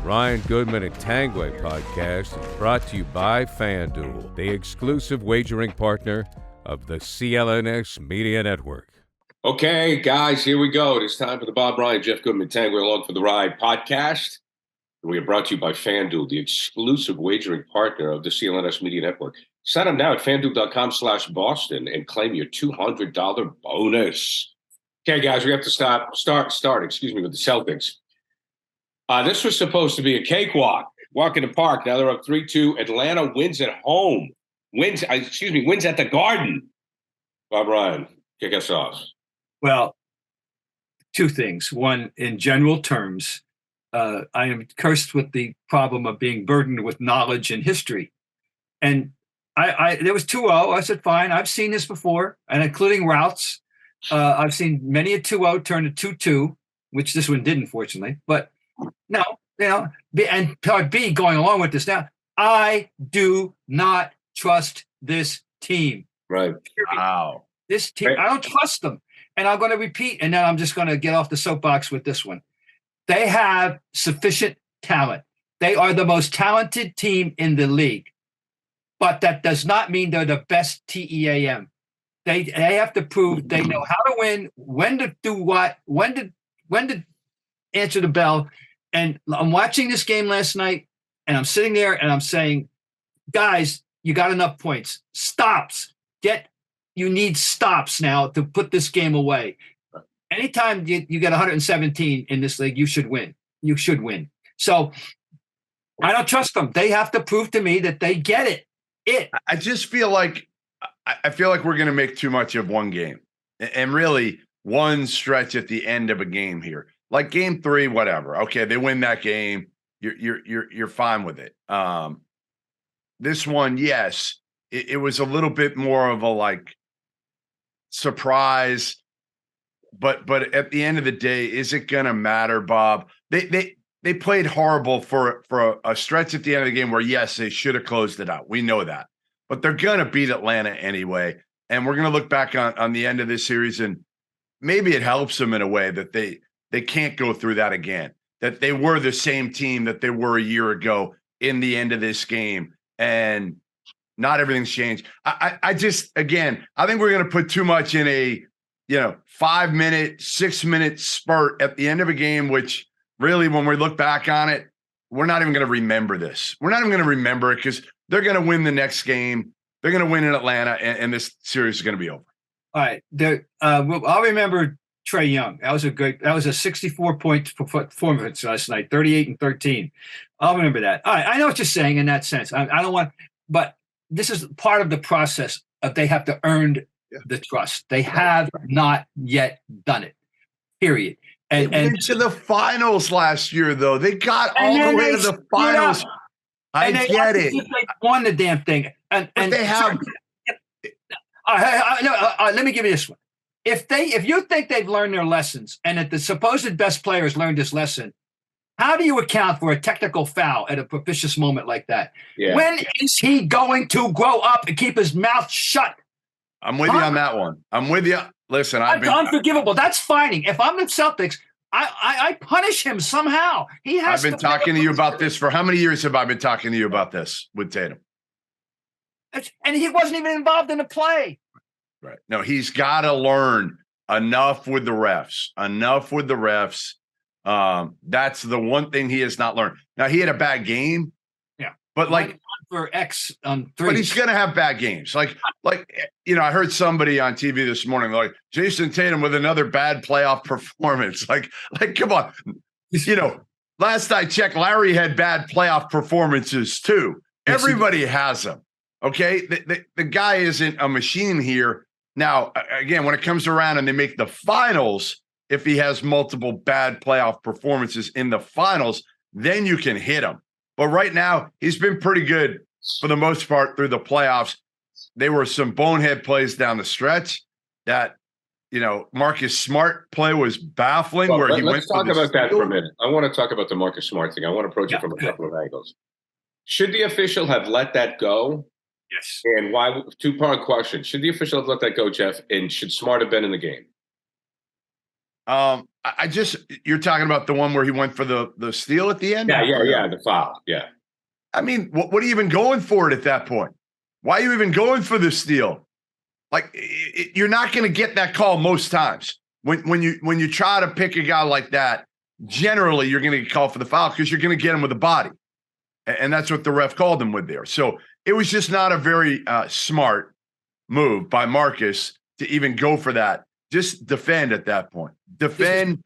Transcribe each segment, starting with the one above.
Ryan Goodman and Tanguay podcast is brought to you by FanDuel, the exclusive wagering partner of the CLNS Media Network. Okay, guys, here we go. It is time for the Bob Ryan, Jeff Goodman, Tanguay Along for the Ride podcast. We are brought to you by FanDuel, the exclusive wagering partner of the CLNS Media Network. Sign up now at FanDuel.com/Boston and claim your $200 bonus. Okay, guys, we have to start with the Celtics. This was supposed to be a cakewalk. Walk in the park. Now they're up 3-2. Atlanta wins at home. Wins at the Garden. Bob Ryan, kick us off. Well, two things. One, in general terms, I am cursed with the problem of being burdened with knowledge and history. And there was 2-0. I said, fine. I've seen this before, and including routes. I've seen many a 2-0 turn to 2-2, which this one didn't, fortunately. But no, and part B, going along with this now, I do not trust this team. Right. Wow. This team, I don't trust them. And I'm going to repeat, and then I'm just going to get off the soapbox with this one. They have sufficient talent. They are the most talented team in the league. But that does not mean they're the best TEAM. They have to prove they know how to win, when to do what, when to answer the bell. And I'm watching this game last night, and I'm sitting there, and I'm saying, guys, you got enough points. Stops. You need stops now to put this game away. Anytime you get 117 in this league, you should win. You should win. So I don't trust them. They have to prove to me that they get it. I just feel like we're going to make too much of one game, and really one stretch at the end of a game here, like game 3, whatever. Okay, they win that game. You're fine with it. This one, yes, it was a little bit more of a surprise, but at the end of the day, is it going to matter, Bob? They played horrible for a stretch at the end of the game where, yes, they should have closed it out. We know that. But they're going to beat Atlanta anyway. And we're going to look back on the end of this series, and maybe it helps them in a way that they can't go through that again, that they were the same team that they were a year ago in the end of this game. And not everything's changed. I think we're going to put too much in a 5-minute, 6-minute spurt at the end of a game, which really, when we look back on it, we're not even going to remember this. We're not even going to remember it because they're going to win the next game. They're going to win in Atlanta, and this series is going to be over. All right. I'll remember Trae Young. That was a 64-point performance last night, 38 and 13. I'll remember that. All right. I know what you're saying in that sense. I don't want, but this is part of the process of they have to earn the trust. They have not yet done it, period. And went to the finals last year, though. They got all the way to the finals. I get it. They won the damn thing. And they have. Let me give you this one. If you think they've learned their lessons and that the supposed best players learned this lesson, how do you account for a technical foul at a propitious moment like that? Yeah. When is he going to grow up and keep his mouth shut? I'm with you on that one. I'm with you. Listen, unforgivable. That's fighting. If I'm the Celtics, I punish him somehow. I've been talking to you about this for how many years have I been talking to you about this with Tatum? And he wasn't even involved in the play. Right. No, he's got to learn enough with the refs. That's the one thing he has not learned. Now, he had a bad game. Yeah. But for X on 3. But he's going to have bad games. I heard somebody on TV this morning, Jason Tatum with another bad playoff performance. Come on. Last I checked, Larry had bad playoff performances too. Yes, everybody has them. Okay. The guy isn't a machine here. Now, again, when it comes around and they make the finals, if he has multiple bad playoff performances in the finals, then you can hit him. But right now, he's been pretty good for the most part through the playoffs. There were some bonehead plays down the stretch that, Marcus Smart play was baffling. Let's talk about that for a minute. I want to talk about the Marcus Smart thing. I want to approach it from a couple of angles. Should the official have let that go? Yes. And why? Two-part question. Should the official have let that go, Jeff? And should Smart have been in the game? You're talking about the one where he went for the steal at the end? Yeah, the foul. Yeah. I mean, what are you even going for it at that point? Why are you even going for the steal? Like, you're not going to get that call most times. When you try to pick a guy like that, generally you're going to get called for the foul because you're going to get him with a body. And that's what the ref called him with there. So it was just not a very smart move by Marcus to even go for that. Just defend at that point. Defend,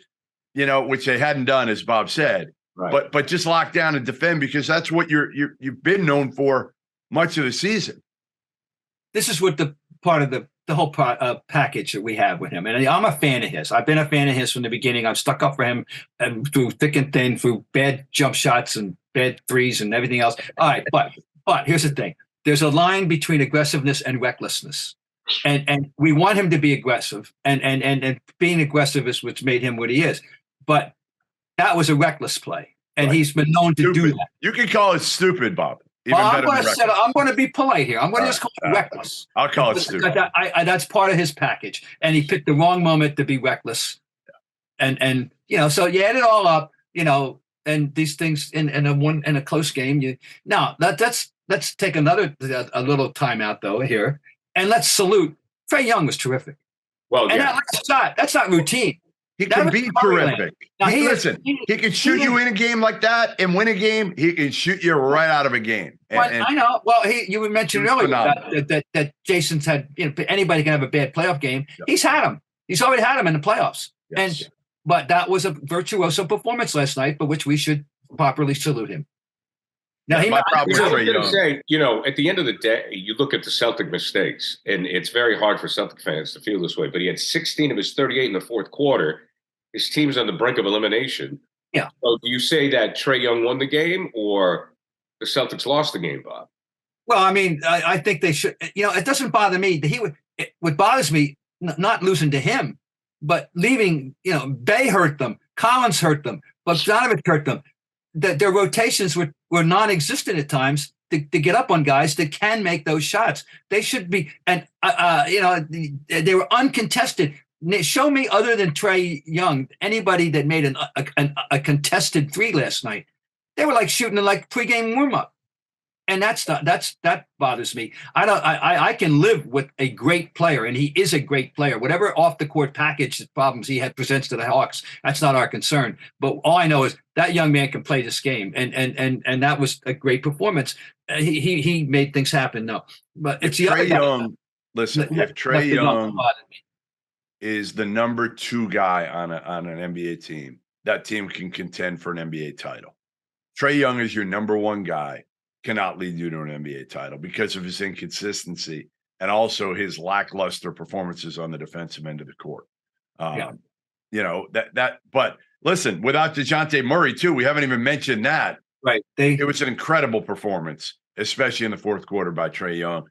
which they hadn't done, as Bob said. Right. But just lock down and defend, because that's what you've been known for much of the season. This is what the part of the whole package that we have with him. And I'm a fan of his. I've been a fan of his from the beginning. I've stuck up for him and through thick and thin, through bad jump shots and bad threes and everything else. All right, but here's the thing. There's a line between aggressiveness and recklessness. And we want him to be aggressive. And being aggressive is what's made him what he is. But that was a reckless play. And right. He's been known to do that. You can call it stupid, Bob. I'm going to be polite here. I'm going to just call it reckless. I'll call it stupid. That's part of his package. And he picked the wrong moment to be reckless. And so you add it all up, and these things in a close game. Let's take a little timeout though here, and let's salute Trae Young was terrific. Well, and that's not routine. He can be terrific. Now, he can shoot you in a game like that and win a game. He can shoot you right out of a game. I know. Well, you mentioned earlier that Jason's had. Anybody can have a bad playoff game. Yeah. He's had him. He's already had him in the playoffs. Yes. But that was a virtuoso performance last night, for which we should properly salute him. Now, I was going to say, at the end of the day, you look at the Celtic mistakes, and it's very hard for Celtic fans to feel this way, but he had 16 of his 38 in the fourth quarter. His team's on the brink of elimination. Yeah. So do you say that Trae Young won the game, or the Celtics lost the game, Bob? Well, I mean, I think they should. It doesn't bother me. What bothers me, not losing to him, but leaving. Bay hurt them. Collins hurt them. Bogdanovic hurt them. Their rotations were non-existent at times to get up on guys that can make those shots. They should be, and they were uncontested. Show me, other than Trae Young, anybody that made a contested three last night. They were like shooting it like pregame warm-up. And that bothers me. I can live with a great player, and he is a great player. Whatever off the court package problems he presents to the Hawks, that's not our concern. But all I know is that young man can play this game, and that was a great performance. He made things happen. No, but it's the other guy. Listen, if Trae Young is the number 2 guy on an NBA team, that team can contend for an NBA title. Trae Young is your number 1 guy. Cannot lead you to an NBA title because of his inconsistency and also his lackluster performances on the defensive end of the court. But listen, without DeJounte Murray too, we haven't even mentioned that. Right. It was an incredible performance, especially in the fourth quarter by Trae Young.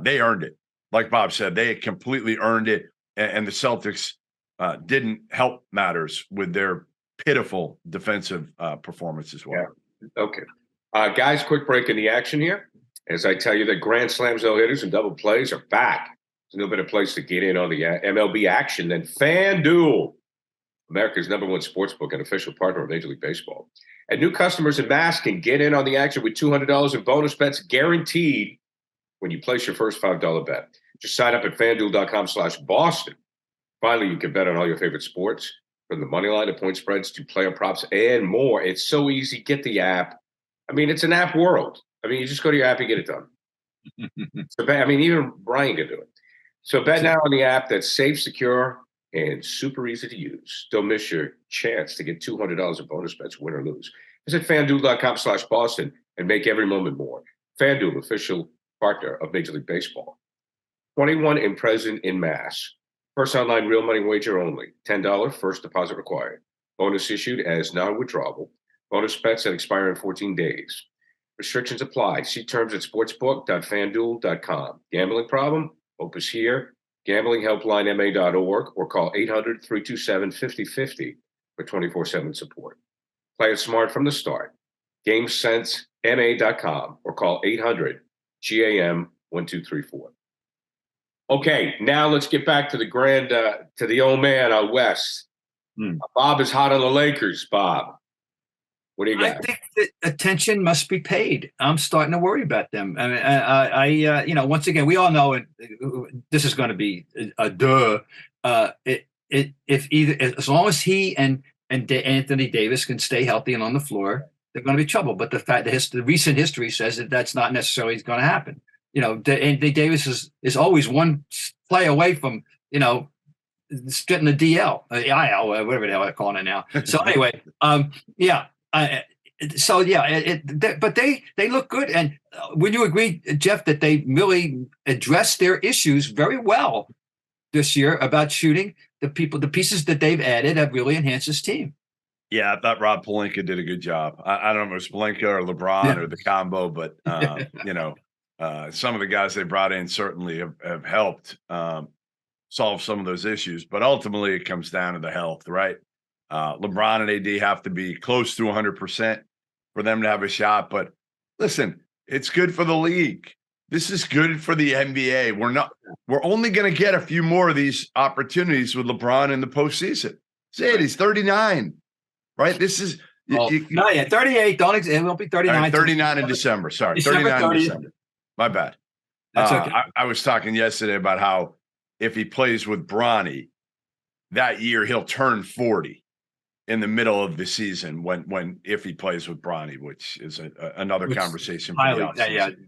They earned it. Like Bob said, they completely earned it. And the Celtics didn't help matters with their pitiful defensive performance as well. Yeah. Okay. Guys, quick break in the action here. As I tell you that grand slams, no hitters, and double plays are back. There's no better place to get in on the MLB action than FanDuel, America's #1 sportsbook and official partner of Major League Baseball. And new customers en masse can get in on the action with $200 in bonus bets guaranteed when you place your first $5 bet. Just sign up at FanDuel.com/Boston. Finally, you can bet on all your favorite sports, from the money line to point spreads to player props and more. It's so easy. Get the app. I mean, it's an app world. I mean, you just go to your app and get it done. Even Brian can do it. So bet now on the app that's safe, secure, and super easy to use. Don't miss your chance to get $200 in bonus bets, win or lose. Visit FanDuel.com/Boston and make every moment more. FanDuel, official partner of Major League Baseball. 21 and present in mass. First online real money wager only. $10 first deposit required. Bonus issued as non-withdrawable. Bonus bets that expire in 14 days. Restrictions apply. See terms at sportsbook.fanduel.com. Gambling problem? Hope is here. GamblingHelplineMA.org or call 800-327-5050 for 24/7 support. Play it smart from the start. GameSenseMA.com or call 800-GAM-1234. Okay, now let's get back to the old man out west. Bob is hot on the Lakers. Bob, what do you got? I think that attention must be paid. I'm starting to worry about them. I mean, once again, we all know it. This is going to be a duh. If either, as long as he and Anthony Davis can stay healthy and on the floor, they're going to be trouble. But the fact that the recent history says that that's not necessarily going to happen. Anthony Davis is always one play away from getting the DL, the IL, whatever the hell they're calling it now. So anyway, yeah. But they look good. And would you agree, Jeff, that they really addressed their issues very well this year about shooting? The pieces that they've added have really enhanced this team. Yeah, I thought Rob Pelinka did a good job. I don't know if it was Pelinka or LeBron or the combo, but some of the guys they brought in certainly have helped solve some of those issues. But ultimately, it comes down to the health, right? LeBron and AD have to be close to 100% for them to have a shot. But listen, it's good for the league. This is good for the NBA. We're only going to get a few more of these opportunities with LeBron in the postseason. Say it, he's 39, right? This is not yet. 38. It won't be 39. 39 in December. Sorry, 39 in December. My bad. That's okay. I was talking yesterday about how if he plays with Bronny that year, he'll turn 40 in the middle of the season if he plays with Bronny, which is another conversation.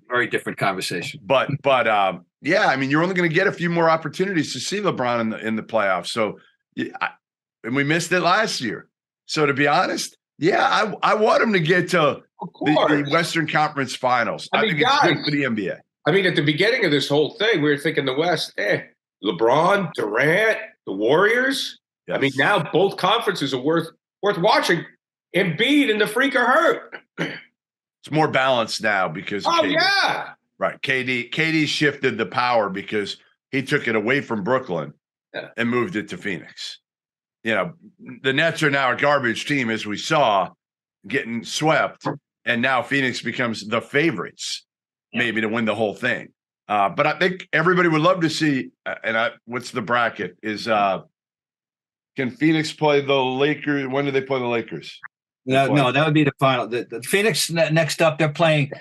Very different conversation. But yeah, I mean, you're only going to get a few more opportunities to see LeBron in the playoffs. So, and we missed it last year. So to be honest, yeah, I want him to get to the Western Conference Finals. I think it's good for the NBA. I mean, at the beginning of this whole thing, we were thinking the West, LeBron, Durant, the Warriors. Yes. I mean, now both conferences are worth watching. Embiid and the Freak are hurt. It's more balanced now because of KD. Yeah. Right. KD shifted the power because he took it away from Brooklyn and moved it to Phoenix. The Nets are now a garbage team, as we saw, getting swept, and now Phoenix becomes the favorites, maybe to win the whole thing. But I think everybody would love to see, what's the bracket, is can Phoenix play the Lakers? When do they play the Lakers? No, that would be the final. The Phoenix next up, they're playing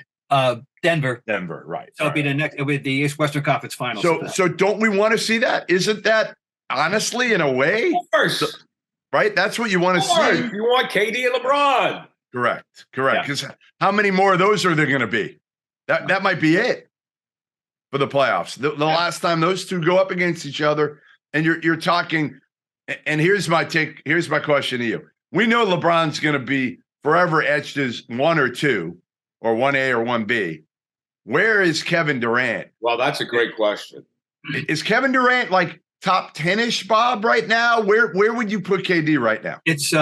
Denver. Denver, right. So it'll be the East Western Conference Finals. So don't we want to see that? Isn't that honestly, in a way? Of course. Right? That's what you want to see. You want KD and LeBron. Correct. Because how many more of those are there going to be? That might be it for the playoffs. The last time those two go up against each other, and you're talking. And here's my question to you. We know LeBron's going to be forever etched as 1 or 2 or 1A or 1B. Where is Kevin Durant? Well, that's a great question. Is Kevin Durant like top 10-ish, Bob, right now? Where would you put KD right now? It's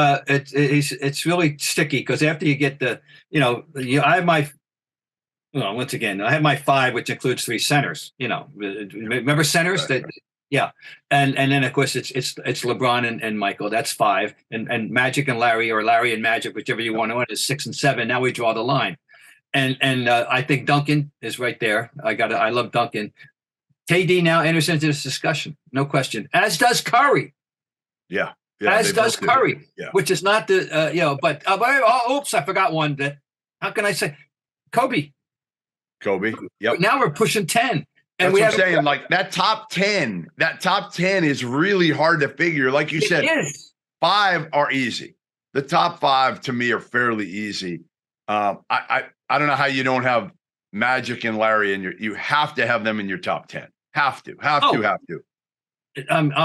really sticky because after you get I have my once again, I have my 5, which includes 3 centers. Remember centers that. Yeah, and then of course it's LeBron and Michael. That's 5, and Magic and Larry, or Larry and Magic, whichever you want to win, is 6 and 7. Now we draw the line, and I think Duncan is right there. I love Duncan. KD now enters into this discussion, no question. As does Curry. Yeah, as does Curry. Yeah. Which is not the But oops, I forgot one. How can I say Kobe? Yep. Now we're pushing 10. And that's what I'm saying. Like that top 10 is really hard to figure. Like you said, 5 are easy. The top 5 to me are fairly easy. I don't know how you don't have Magic and Larry you have to have them in your top 10. Have to. I'll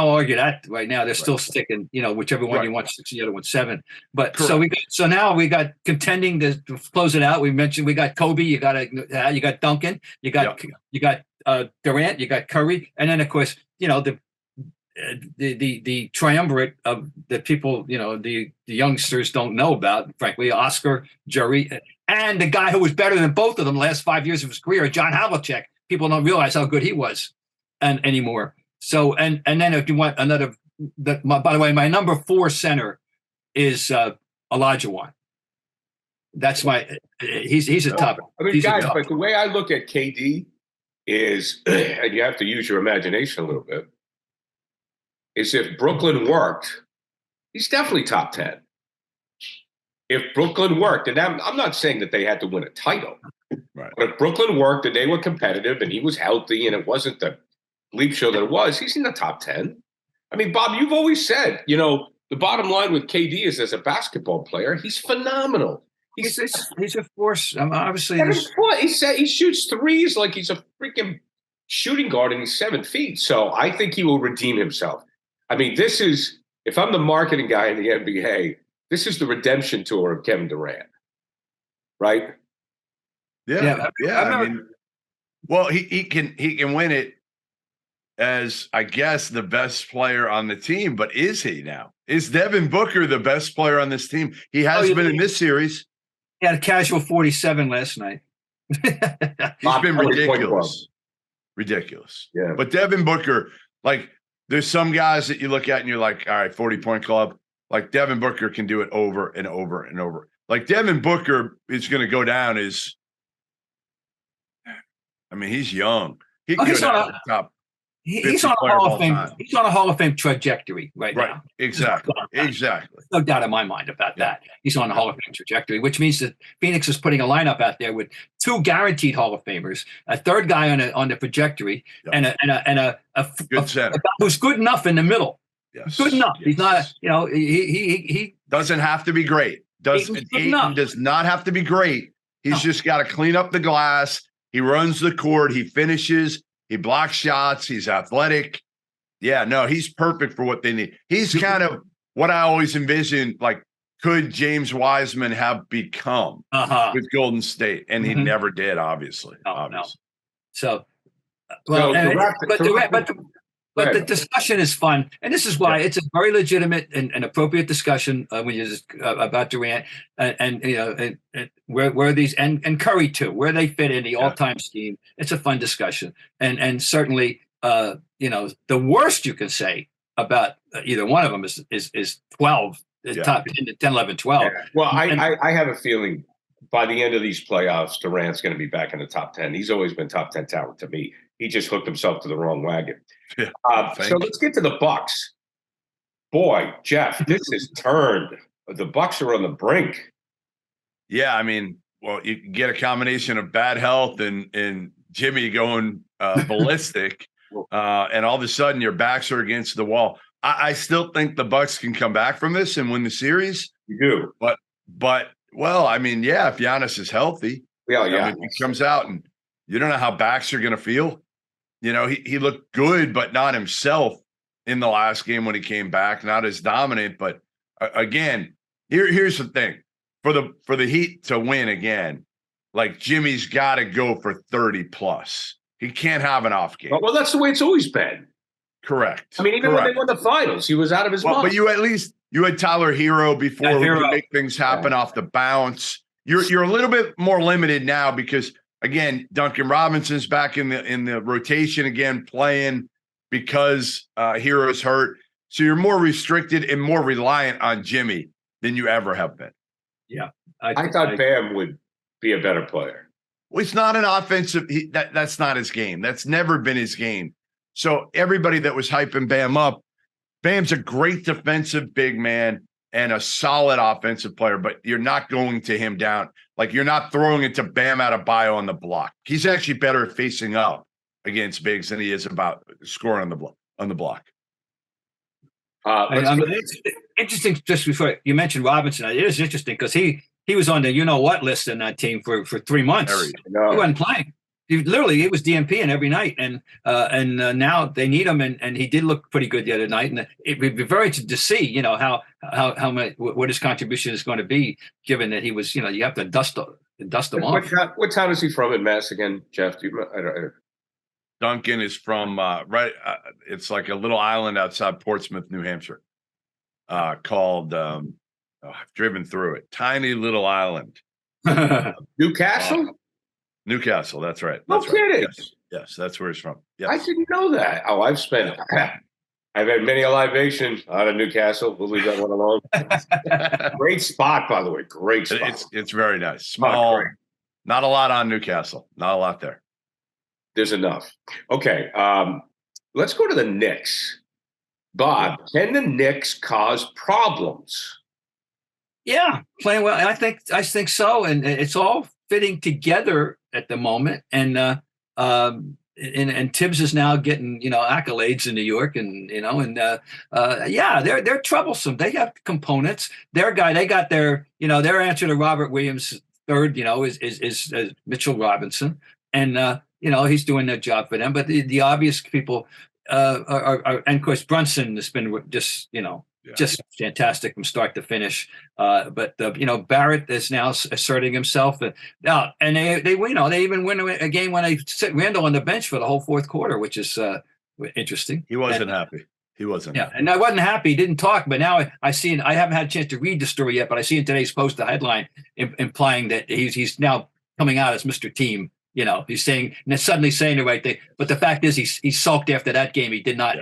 argue that right now. They're still sticking, whichever one you want, 6, the other one 7. But correct. So now we got contending to close it out. We mentioned we got Kobe, you got Duncan, you got Durant, you got Curry, and then of course the triumvirate of the people the youngsters don't know about, frankly, Oscar, Jerry, and the guy who was better than both of them the last 5 years of his career, John Havlicek. People don't realize how good he was anymore. So and then if you want another, by the way, my number 4 center is Olajuwon. That's he's a top. I mean, guys, but the way I look at KD is, and you have to use your imagination a little bit, is if Brooklyn worked He's definitely top 10. If Brooklyn worked, and I'm not saying that they had to win a title, Right. but if Brooklyn worked and they were competitive and he was healthy and it wasn't the bleep show that it was, he's in the top 10. I mean, Bob, you've always said, the bottom line with KD is as a basketball player, he's phenomenal. He's a force. Obviously, he shoots threes like he's a freaking shooting guard and he's 7 feet. So I think he will redeem himself. I mean, if I'm the marketing guy in the NBA, this is the redemption tour of Kevin Durant, right? Yeah. I mean, well, he can win it as, I guess, the best player on the team, but is he now? Is Devin Booker the best player on this team? He has been in this series. He had a casual 47 last night. He's been ridiculous. Yeah. But Devin Booker, like, there's some guys that you look at and you're like, all right, 40-point club. Like, Devin Booker can do it over and over and over. Like, Devin Booker is going to go down as, I mean, he's young. He can go down to the top. He's on a Hall of Fame. He's on a Hall of Fame trajectory right now. Exactly. No doubt in my mind about that. He's on a Hall of Fame trajectory, which means that Phoenix is putting a lineup out there with 2 guaranteed Hall of Famers, a third guy on the trajectory, and a good center who's good enough in the middle. Yes. Good enough. Yes. He's not. He doesn't have to be great. Ayton does not have to be great. He's just got to clean up the glass. He runs the court. He finishes. He blocks shots. He's athletic. Yeah, no, he's perfect for what they need. He's kind of what I always envisioned, like, could James Wiseman have become with Golden State? And he never did, obviously. No. So, well, but the discussion is fun. And this is why it's a very legitimate and appropriate discussion when you just about Durant and where these and Curry too, where they fit in the all-time scheme. It's a fun discussion. And certainly, the worst you can say about either one of them is 12, top 10, 11, 12. Yeah. Well, I have a feeling by the end of these playoffs, Durant's going to be back in the top 10. He's always been top 10 talent to me. He just hooked himself to the wrong wagon. Yeah, so let's get to the Bucks. Boy, Jeff, this has turned. The Bucks are on the brink. Yeah, I mean, well, you get a combination of bad health and Jimmy going ballistic, and all of a sudden your backs are against the wall. I still think the Bucks can come back from this and win the series. You do, but well, I mean, yeah, if Giannis is healthy, yeah, I mean, he comes out and you don't know how backs are going to feel. He looked good, but not himself in the last game when he came back, not as dominant. But again, here's the thing: for the Heat to win again, like, Jimmy's got to go for 30 plus. He can't have an off game. Well, that's the way it's always been. Correct. I mean, even when they won the finals, he was out of his mind. But you had Tyler Hero before who could make things happen off the bounce. You're a little bit more limited now because, again, Duncan Robinson's back in the rotation again, playing because Hero's hurt. So you're more restricted and more reliant on Jimmy than you ever have been. Yeah. I thought Bam would be a better player. Well, he's not an offensive. That's not his game. That's never been his game. So everybody that was hyping Bam up, Bam's a great defensive big man and a solid offensive player, but you're not going to him down. Like, you're not throwing it to Bam Adebayo on the block. He's actually better at facing up against bigs than he is about scoring on the block. It's interesting. Just before you mentioned Robinson, it is interesting because he was on the what list in that team for 3 months. He wasn't playing. He was DMPing every night, and now they need him, and he did look pretty good the other night. And it would be very interesting to see, how much, what his contribution is going to be, given that he was, you have to dust him off. What town is he from in Mass again, Jeff? Duncan is from it's like a little island outside Portsmouth, New Hampshire, called. I've driven through it. Tiny little island. Newcastle. Newcastle, that's right. No kidding. Yes, that's where he's from. Yes. I didn't know that. Oh, I've had many a libation out of Newcastle. We'll leave that one alone. Great spot, by the way. Great spot. It's very nice. Small. Not a lot on Newcastle. Not a lot there. There's enough. Okay, let's go to the Knicks. Bob, can the Knicks cause problems? Yeah, playing well. I think so, and it's all fitting together at the moment. And Tibbs is now getting accolades in New York, and yeah, they're troublesome. They have components. They got their answer to Robert Williams third. Is Mitchell Robinson, and he's doing their job for them. But the obvious people are, and of course Brunson has been just fantastic from start to finish. But Barrett is now asserting himself. And they even win a game when they sit Randall on the bench for the whole fourth quarter, which is interesting. He wasn't happy. He wasn't. Yeah, happy. And I wasn't happy. He didn't talk. But now I see. I haven't had a chance to read the story yet, but I see in today's Post the headline implying that he's now coming out as Mr. Team. He's suddenly saying the right thing. But the fact is, he sulked after that game. He did not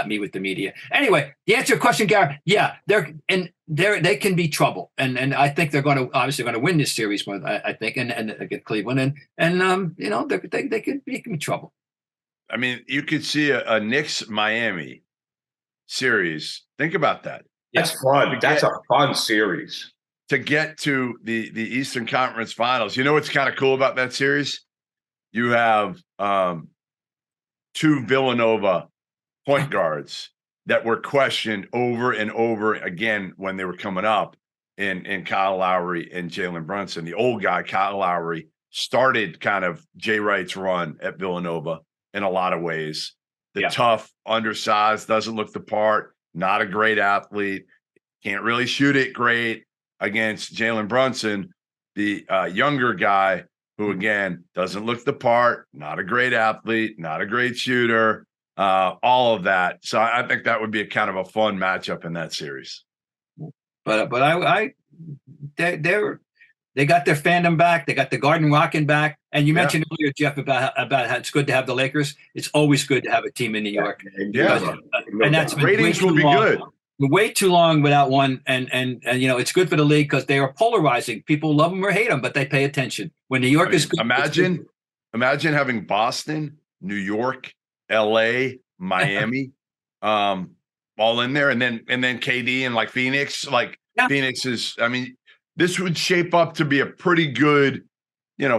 meet with the media. Anyway, the answer to your question, Gary, yeah, they can be trouble, and I think they're going to win this series. I think, and against Cleveland, and they can be trouble. I mean, you could see a Knicks Miami series. Think about that. That's fun. That's a fun series. To get to the Eastern Conference Finals, what's kind of cool about that series? You have two Villanova point guards that were questioned over and over again when they were coming up in Kyle Lowry and Jalen Brunson. The old guy, Kyle Lowry, started kind of Jay Wright's run at Villanova in a lot of ways. The tough, undersized, doesn't look the part, not a great athlete, can't really shoot it great. Against Jalen Brunson, the younger guy who, again, doesn't look the part, not a great athlete, not a great shooter, all of that. So I think that would be a kind of a fun matchup in that series. But they got their fandom back. They got the Garden rocking back. And you mentioned earlier, Jeff, about how it's good to have the Lakers. It's always good to have a team in New York. Yeah, and that's ratings will be good. Way too long without one, and it's good for the league because they are polarizing. People love them or hate them, but they pay attention. When New York is good, imagine having Boston, New York, L.A., Miami, all in there, and then KD and like Phoenix. Phoenix is. I mean, this would shape up to be a pretty good,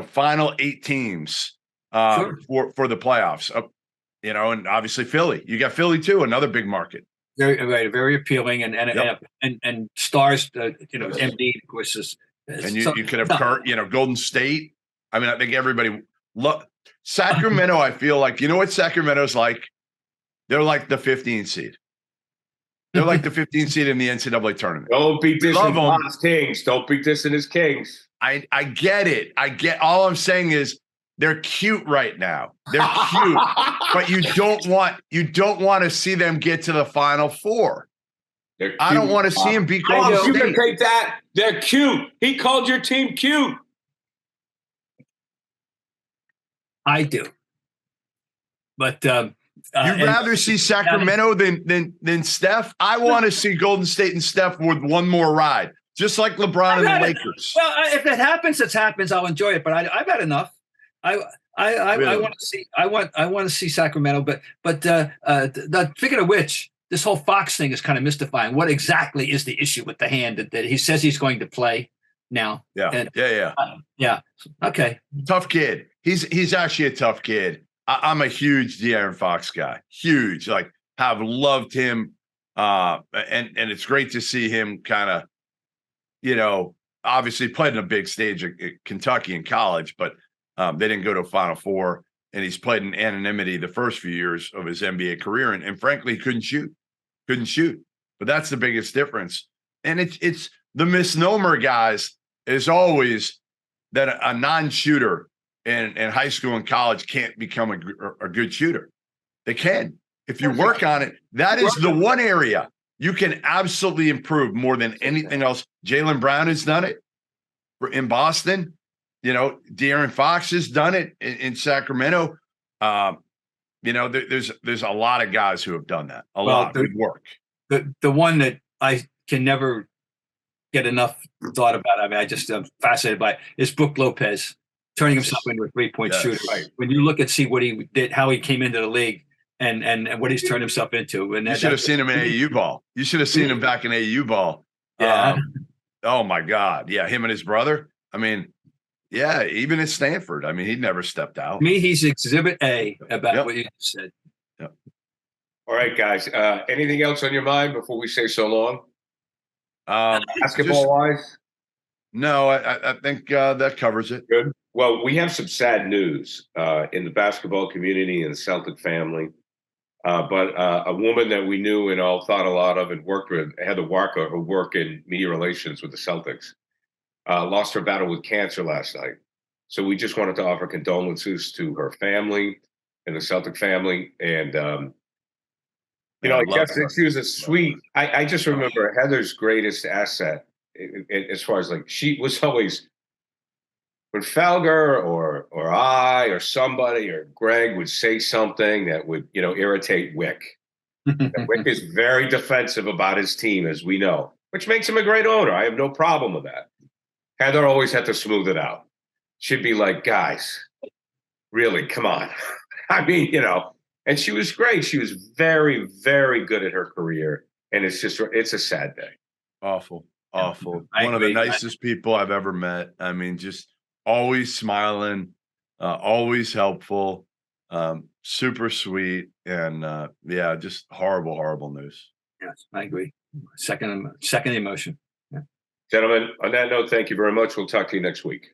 final 8 teams for the playoffs. And obviously Philly. You got Philly too, another big market. Very appealing, and stars. MD, of course, is. And you could have Kurt. Golden State. I mean, I think everybody look Sacramento. I feel like what Sacramento's like. They're like the 15th seed. They're like the 15th seed in the NCAA tournament. Don't beat this in his Kings. Don't beat this in his Kings. I get it. All I'm saying is they're cute right now. They're cute, but you don't want to see them get to the Final Four. I don't want to see them beat Golden State. You can take that. They're cute. He called your team cute. I do, but you'd rather see Sacramento than Steph. I want to see Golden State and Steph with one more ride, just like LeBron and the Lakers. Well, if it happens, it happens. I'll enjoy it, but I've had enough. I want to see. I want to see Sacramento, but speaking of which, this whole Fox thing is kind of mystifying. What exactly is the issue with the hand that he says he's going to play now? Yeah. Okay. Tough kid. He's actually a tough kid. I'm a huge De'Aaron Fox guy. Huge. Have loved him. And it's great to see him kind of, obviously played in a big stage at Kentucky in college, but they didn't go to a Final Four, and he's played in anonymity the first few years of his NBA career, and frankly, he couldn't shoot. But that's the biggest difference. And it's the misnomer, guys, is always that a non-shooter in high school and college can't become a good shooter. They can. If you work on it, that is the one area you can absolutely improve more than anything else. Jaylen Brown has done it in Boston. De'Aaron Fox has done it in Sacramento. There's a lot of guys who have done that. A lot. Good work. The one that I can never get enough thought about, I mean, I just am fascinated by it, is Brook Lopez turning himself into a 3-point shooter. Right. When you look see what he did, how he came into the league, and what he's turned himself into. And you should have seen him in AU ball. You should have seen him back in AU ball. Yeah. Oh my God. Yeah. Him and his brother. I mean, yeah, even at Stanford. I mean, he never stepped out. To me, he's exhibit A about what you said. Yep. All right, guys. Anything else on your mind before we say so long? Basketball wise? No, I think that covers it. Good. Well, we have some sad news in the basketball community and the Celtic family. But a woman that we knew and all thought a lot of and worked with, Heather Walker, who worked in media relations with the Celtics, lost her battle with cancer last night. So we just wanted to offer condolences to her family and the Celtic family. And, I guess she was a sweet, I just remember Heather's greatest asset as far as she was always, when Felger or I or somebody or Greg would say something that would, irritate Wick. Wick is very defensive about his team, as we know, which makes him a great owner. I have no problem with that. Heather always had to smooth it out. She'd be like, guys, really, come on. I mean, and she was great. She was very, very good at her career. And it's a sad day. Awful. One of the nicest people I've ever met. I mean, just always smiling, always helpful, super sweet. And just horrible news. Yes, I agree. Second emotion. Yeah. Gentlemen, on that note, thank you very much. We'll talk to you next week.